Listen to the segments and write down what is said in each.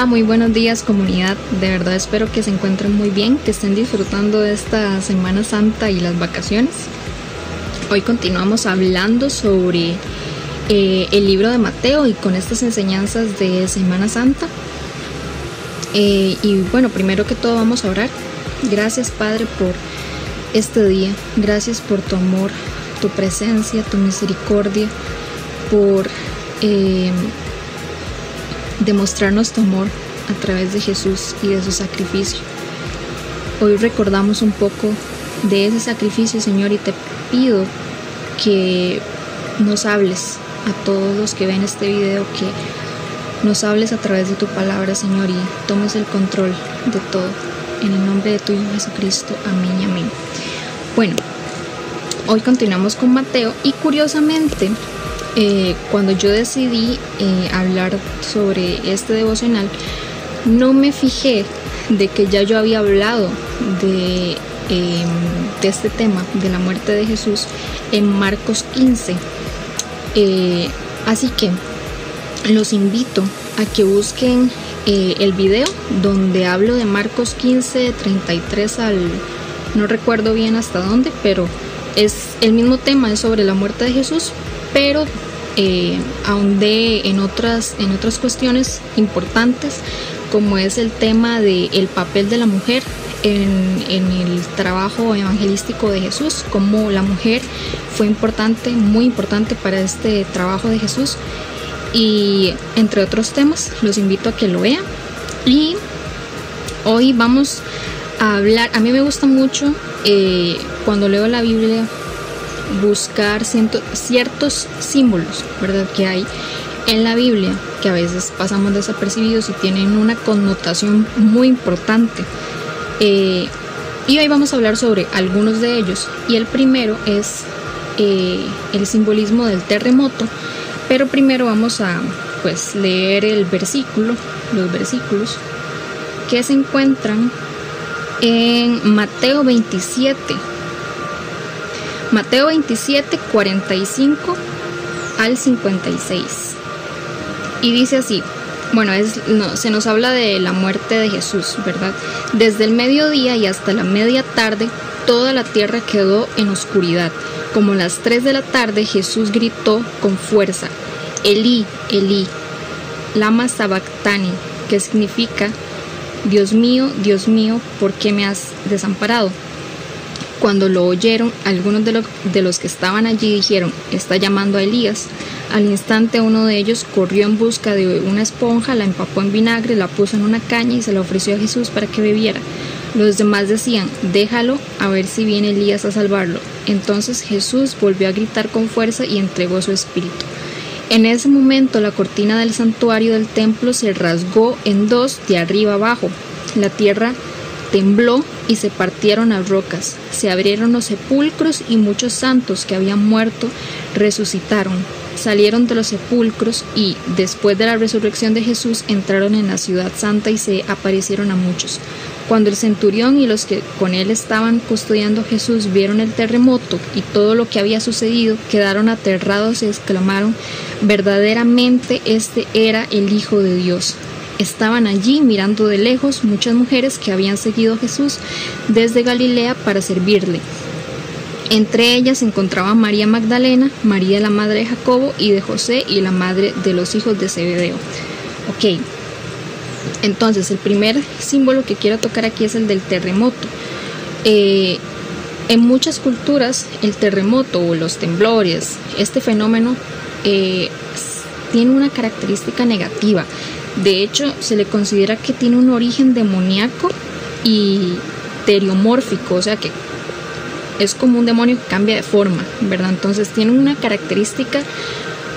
Hola, muy buenos días comunidad, de verdad espero que se encuentren muy bien, que estén disfrutando de esta Semana Santa y las vacaciones. Hoy continuamos hablando sobre el libro de Mateo y con estas enseñanzas de Semana Santa. Y bueno, primero que todo vamos a orar. Gracias Padre por este día, gracias por tu amor, tu presencia, tu misericordia, por demostrarnos tu amor a través de Jesús y de su sacrificio. Hoy recordamos un poco de ese sacrificio, Señor, y te pido que nos hables a todos los que ven este video, que nos hables a través de tu palabra, Señor, y tomes el control de todo. En el nombre de tu Hijo Jesucristo, amén y amén. Bueno, hoy continuamos con Mateo y curiosamente, cuando yo decidí hablar sobre este devocional, no me fijé de que ya yo había hablado de este tema de la muerte de Jesús en Marcos 15. Así que los invito a que busquen el video donde hablo de Marcos 15, 33 al... no recuerdo bien hasta dónde, pero es el mismo tema, es sobre la muerte de Jesús, pero ahondé en otras cuestiones importantes, como es el tema del papel de la mujer en el trabajo evangelístico de Jesús, cómo la mujer fue importante, muy importante para este trabajo de Jesús, y entre otros temas. Los invito a que lo vean. Y hoy vamos a hablar, a mí me gusta mucho cuando leo la Biblia buscar ciertos símbolos, ¿verdad?, que hay en la Biblia, que a veces pasamos desapercibidos y tienen una connotación muy importante. Y hoy vamos a hablar sobre algunos de ellos. Y el primero es el simbolismo del terremoto. Pero primero vamos a leer los versículos que se encuentran en Mateo 27. Mateo 27, 45 al 56. Y dice así, bueno, se nos habla de la muerte de Jesús, ¿verdad? Desde el mediodía y hasta la media tarde, toda la tierra quedó en oscuridad. Como a las 3 de la tarde, Jesús gritó con fuerza, Elí, Elí, lama sabactani, que significa, Dios mío, ¿por qué me has desamparado? Cuando lo oyeron, algunos de los que estaban allí dijeron, está llamando a Elías. Al instante uno de ellos corrió en busca de una esponja, la empapó en vinagre, la puso en una caña y se la ofreció a Jesús para que bebiera. Los demás decían, déjalo, a ver si viene Elías a salvarlo. Entonces Jesús volvió a gritar con fuerza y entregó su espíritu. En ese momento la cortina del santuario del templo se rasgó en dos de arriba abajo. La tierra tembló y se partieron las rocas. Se abrieron los sepulcros y muchos santos que habían muerto resucitaron. Salieron de los sepulcros y, después de la resurrección de Jesús, entraron en la ciudad santa y se aparecieron a muchos. Cuando el centurión y los que con él estaban custodiando a Jesús vieron el terremoto y todo lo que había sucedido, quedaron aterrados y exclamaron, verdaderamente este era el Hijo de Dios. Estaban allí mirando de lejos muchas mujeres que habían seguido a Jesús desde Galilea para servirle. Entre ellas se encontraba María Magdalena, María la madre de Jacobo y de José y la madre de los hijos de Zebedeo. Ok, entonces el primer símbolo que quiero tocar aquí es el del terremoto. En muchas culturas el terremoto o los temblores, este fenómeno tiene una característica negativa. De hecho, se le considera que tiene un origen demoníaco y teriomórfico, o sea que es como un demonio que cambia de forma, ¿verdad? Entonces tiene una característica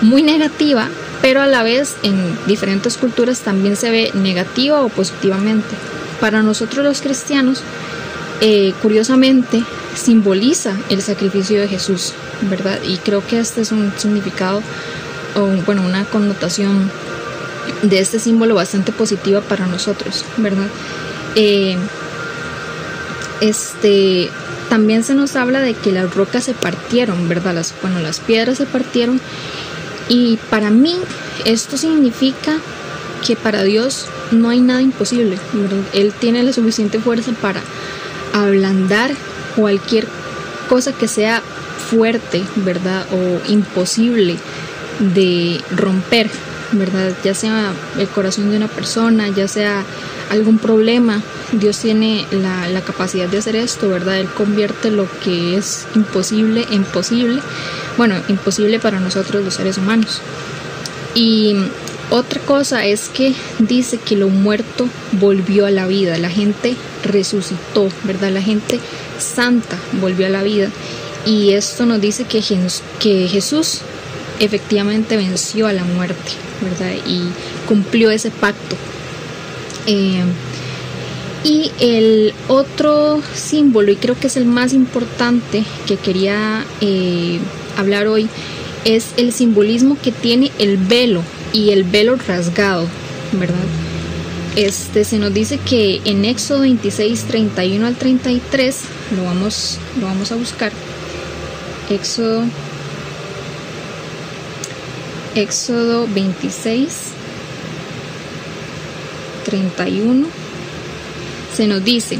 muy negativa, pero a la vez en diferentes culturas también se ve negativa o positivamente. Para nosotros los cristianos, curiosamente, simboliza el sacrificio de Jesús, ¿verdad? Y creo que este es un significado, una connotación de este símbolo bastante positiva para nosotros, ¿verdad? También se nos habla de que las rocas se partieron, ¿verdad? Las piedras se partieron, y para mí esto significa que para Dios no hay nada imposible, ¿verdad? Él tiene la suficiente fuerza para ablandar cualquier cosa que sea fuerte, ¿verdad? O imposible de romper, ¿verdad? Ya sea el corazón de una persona, ya sea algún problema. Dios tiene la capacidad de hacer esto, ¿verdad? Él convierte lo que es imposible en posible. Bueno, imposible para nosotros los seres humanos. Y otra cosa es que dice que lo muerto volvió a la vida, la gente resucitó, ¿verdad? La gente santa volvió a la vida. Y esto nos dice que Jesús efectivamente venció a la muerte, ¿verdad? Y cumplió ese pacto. Y el otro símbolo, y creo que es el más importante que quería hablar hoy, es el simbolismo que tiene el velo y el velo rasgado, ¿verdad? Se nos dice que en Éxodo 26, 31 al 33, lo vamos a buscar. Éxodo 26, 31, se nos dice,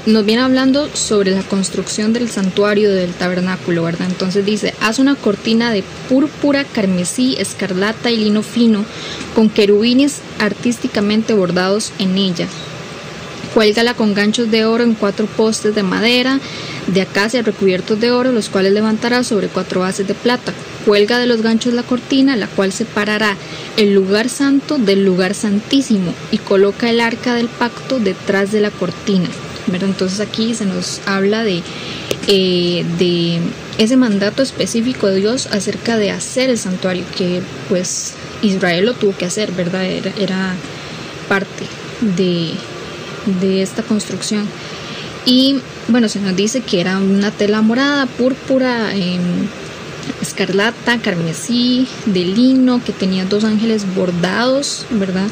nos viene hablando sobre la construcción del santuario del tabernáculo, ¿verdad? Entonces dice, haz una cortina de púrpura, carmesí, escarlata y lino fino, con querubines artísticamente bordados en ella. Cuélgala con ganchos de oro en 4 postes de madera de acacia recubiertos de oro, los cuales levantarás sobre 4 bases de plata. Cuelga de los ganchos la cortina, la cual separará el lugar santo del lugar santísimo, y coloca el arca del pacto detrás de la cortina, ¿verdad? Entonces aquí se nos habla de ese mandato específico de Dios acerca de hacer el santuario, que pues Israel lo tuvo que hacer, ¿verdad? Era parte de esta construcción. Y bueno, se nos dice que era una tela morada, púrpura, escarlata, carmesí, de lino, que tenía 2 ángeles bordados, ¿verdad?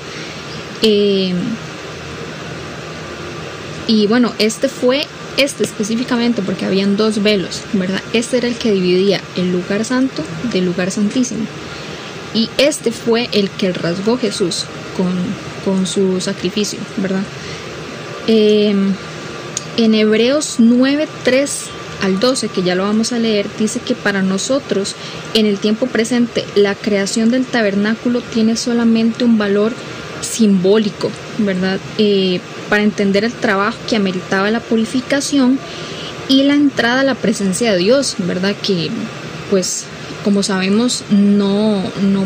Y bueno, este específicamente porque habían 2 velos, ¿verdad? Este era el que dividía el lugar santo del lugar santísimo. Y este fue el que rasgó Jesús con su sacrificio, ¿verdad? En Hebreos 9, 3 al 12, que ya lo vamos a leer, dice que para nosotros, en el tiempo presente, la creación del tabernáculo tiene solamente un valor simbólico, ¿verdad? Para entender el trabajo que ameritaba la purificación y la entrada a la presencia de Dios, ¿verdad? Que, pues, como sabemos, no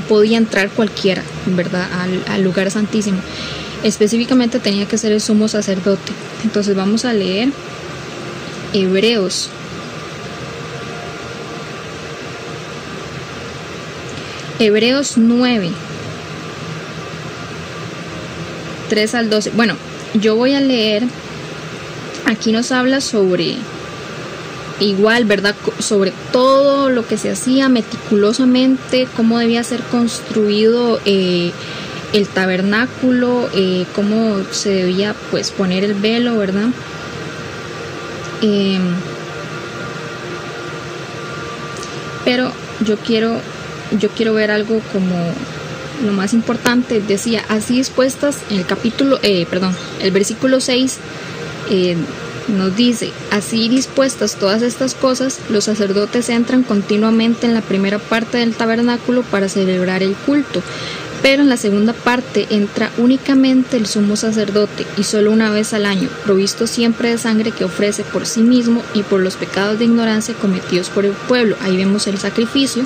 podía entrar cualquiera, ¿verdad? Al lugar santísimo. Específicamente tenía que ser el sumo sacerdote. Entonces vamos a leer Hebreos 9, 3 al 12. Bueno, yo voy a leer. Aquí nos habla sobre igual, ¿verdad? Sobre todo lo que se hacía meticulosamente, cómo debía ser construido el tabernáculo, cómo se debía pues poner el velo, ¿verdad? Pero yo quiero ver algo como lo más importante. Decía, así dispuestas, en el versículo 6 nos dice, así dispuestas todas estas cosas, los sacerdotes entran continuamente en la primera parte del tabernáculo para celebrar el culto, pero en la segunda parte entra únicamente el sumo sacerdote, y solo una vez al año, provisto siempre de sangre que ofrece por sí mismo y por los pecados de ignorancia cometidos por el pueblo. Ahí vemos el sacrificio.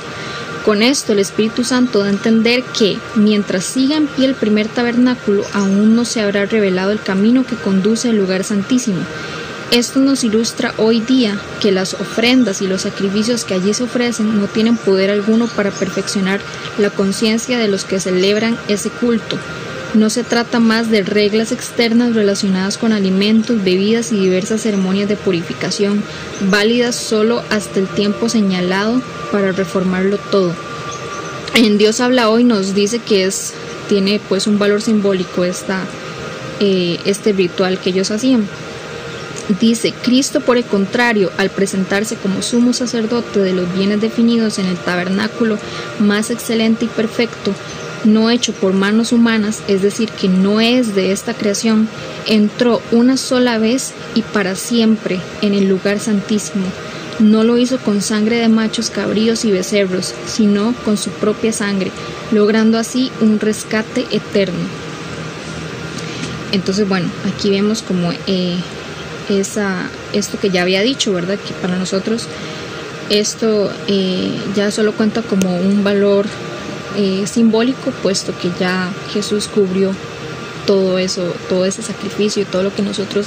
Con esto el Espíritu Santo da a entender que, mientras siga en pie el primer tabernáculo, aún no se habrá revelado el camino que conduce al lugar santísimo. Esto nos ilustra hoy día que las ofrendas y los sacrificios que allí se ofrecen no tienen poder alguno para perfeccionar la conciencia de los que celebran ese culto. No se trata más de reglas externas relacionadas con alimentos, bebidas y diversas ceremonias de purificación, válidas solo hasta el tiempo señalado para reformarlo todo. En Dios habla hoy nos dice que tiene pues un valor simbólico este ritual que ellos hacían. Dice, Cristo, por el contrario, al presentarse como sumo sacerdote de los bienes definidos en el tabernáculo más excelente y perfecto, no hecho por manos humanas, es decir, que no es de esta creación, entró una sola vez y para siempre en el lugar santísimo. No lo hizo con sangre de machos, cabríos y becerros, sino con su propia sangre, logrando así un rescate eterno. Entonces, bueno, aquí vemos como esto que ya había dicho, ¿verdad? Que para nosotros esto ya solo cuenta como un valor simbólico, puesto que ya Jesús cubrió todo eso, todo ese sacrificio y todo lo que nosotros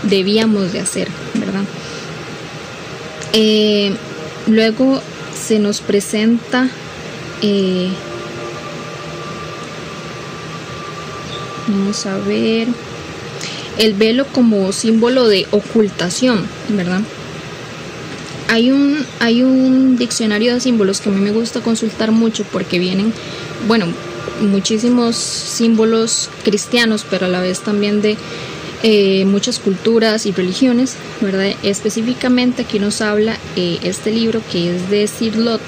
debíamos de hacer, ¿verdad? Luego se nos presenta vamos a ver el velo como símbolo de ocultación, ¿verdad? Hay un diccionario de símbolos que a mí me gusta consultar mucho porque vienen, bueno, muchísimos símbolos cristianos, pero a la vez también de muchas culturas y religiones, ¿verdad? Específicamente aquí nos habla este libro, que es de Sir Lot,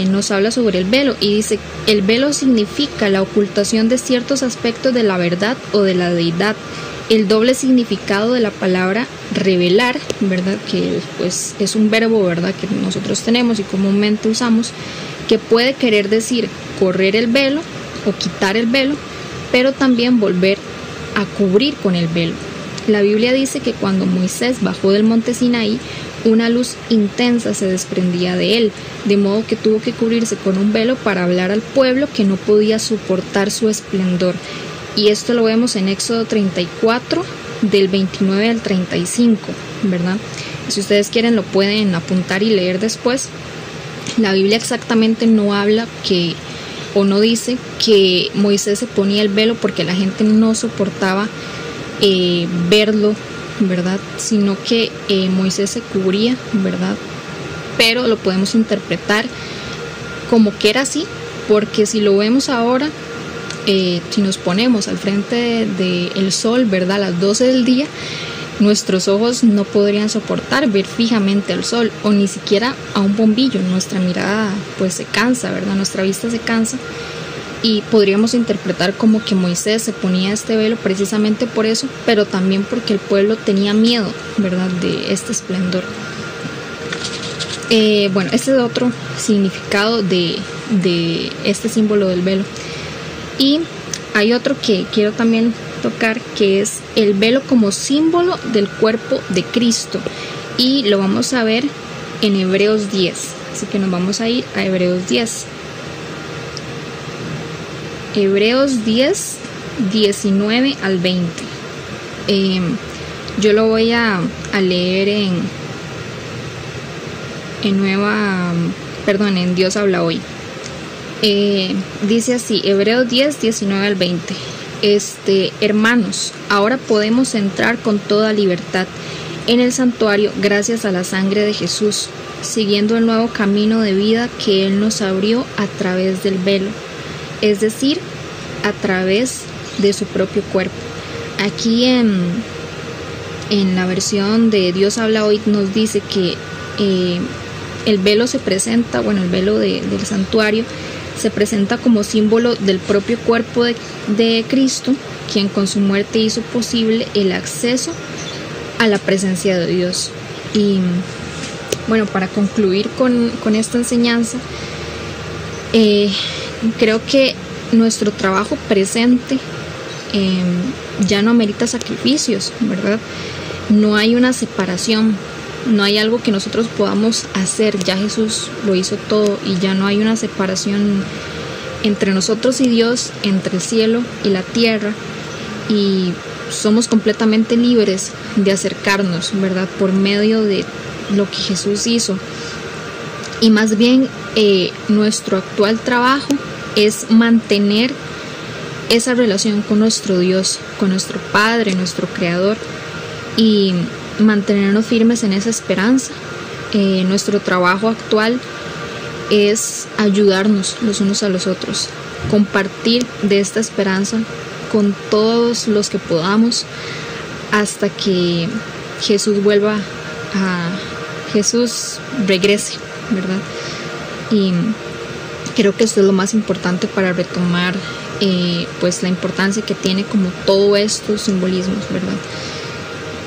nos habla sobre el velo y dice: el velo significa la ocultación de ciertos aspectos de la verdad o de la deidad. El doble significado de la palabra revelar, ¿verdad? Que pues es un verbo, ¿verdad? Que nosotros tenemos y comúnmente usamos, que puede querer decir correr el velo o quitar el velo, pero también volver a cubrir con el velo. La Biblia dice que cuando Moisés bajó del monte Sinaí, una luz intensa se desprendía de él, de modo que tuvo que cubrirse con un velo para hablar al pueblo que no podía soportar su esplendor. Y esto lo vemos en Éxodo 34, del 29 al 35, ¿verdad? Si ustedes quieren lo pueden apuntar y leer después. La Biblia exactamente no habla o no dice que Moisés se ponía el velo porque la gente no soportaba verlo, ¿verdad? Sino que Moisés se cubría, ¿verdad? Pero lo podemos interpretar como que era así, porque si lo vemos ahora, si nos ponemos al frente del sol, ¿verdad? A las 12 del día, nuestros ojos no podrían soportar ver fijamente al sol o ni siquiera a un bombillo. Nuestra mirada pues se cansa, ¿verdad? Nuestra vista se cansa, y podríamos interpretar como que Moisés se ponía este velo precisamente por eso, pero también porque el pueblo tenía miedo, ¿verdad? De este esplendor. Bueno, este es otro significado de este símbolo del velo. Y hay otro que quiero también tocar, que es el velo como símbolo del cuerpo de Cristo, y lo vamos a ver en Hebreos 10, así que nos vamos a ir a Hebreos 10. Hebreos 10, 19 al 20. Yo lo voy a leer en Dios habla hoy. Dice así, Hebreos 10, 19 al 20. Hermanos, ahora podemos entrar con toda libertad en el santuario gracias a la sangre de Jesús, siguiendo el nuevo camino de vida que Él nos abrió a través del velo, es decir, a través de su propio cuerpo. Aquí en la versión de Dios habla hoy nos dice que el velo se presenta, el velo del santuario se presenta como símbolo del propio cuerpo de Cristo, quien con su muerte hizo posible el acceso a la presencia de Dios. Y bueno, para concluir con esta enseñanza, creo que nuestro trabajo presente ya no amerita sacrificios, ¿verdad? No hay una separación, no hay algo que nosotros podamos hacer, ya Jesús lo hizo todo y ya no hay una separación entre nosotros y Dios, entre el cielo y la tierra, y somos completamente libres de acercarnos, ¿verdad? Por medio de lo que Jesús hizo. Y más bien nuestro actual trabajo es mantener esa relación con nuestro Dios, con nuestro Padre, nuestro Creador, y mantenernos firmes en esa esperanza. Nuestro trabajo actual es ayudarnos los unos a los otros, compartir de esta esperanza con todos los que podamos hasta que Jesús Jesús regrese, ¿verdad? Y Creo que esto es lo más importante para retomar pues la importancia que tiene como todo estos simbolismos, ¿verdad?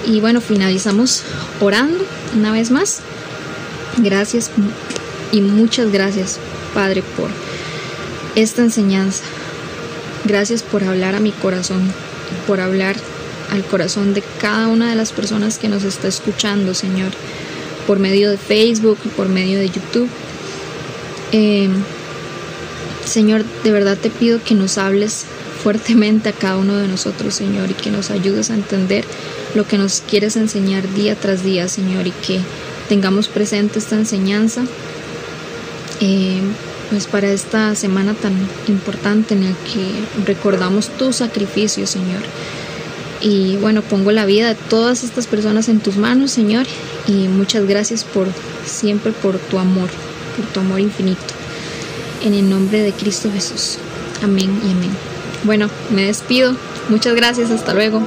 Y bueno, finalizamos orando una vez más. Gracias y muchas gracias, Padre, por esta enseñanza. Gracias por hablar a mi corazón, por hablar al corazón de cada una de las personas que nos está escuchando, Señor, por medio de Facebook, por medio de YouTube. Señor, de verdad te pido que nos hables fuertemente a cada uno de nosotros, Señor, y que nos ayudes a entender lo que nos quieres enseñar día tras día, Señor, y que tengamos presente esta enseñanza pues para esta semana tan importante en la que recordamos tu sacrificio, Señor. Y bueno, pongo la vida de todas estas personas en tus manos, Señor, y muchas gracias siempre por tu amor infinito. En el nombre de Cristo Jesús. Amén y amén. Bueno, me despido. Muchas gracias. Hasta luego.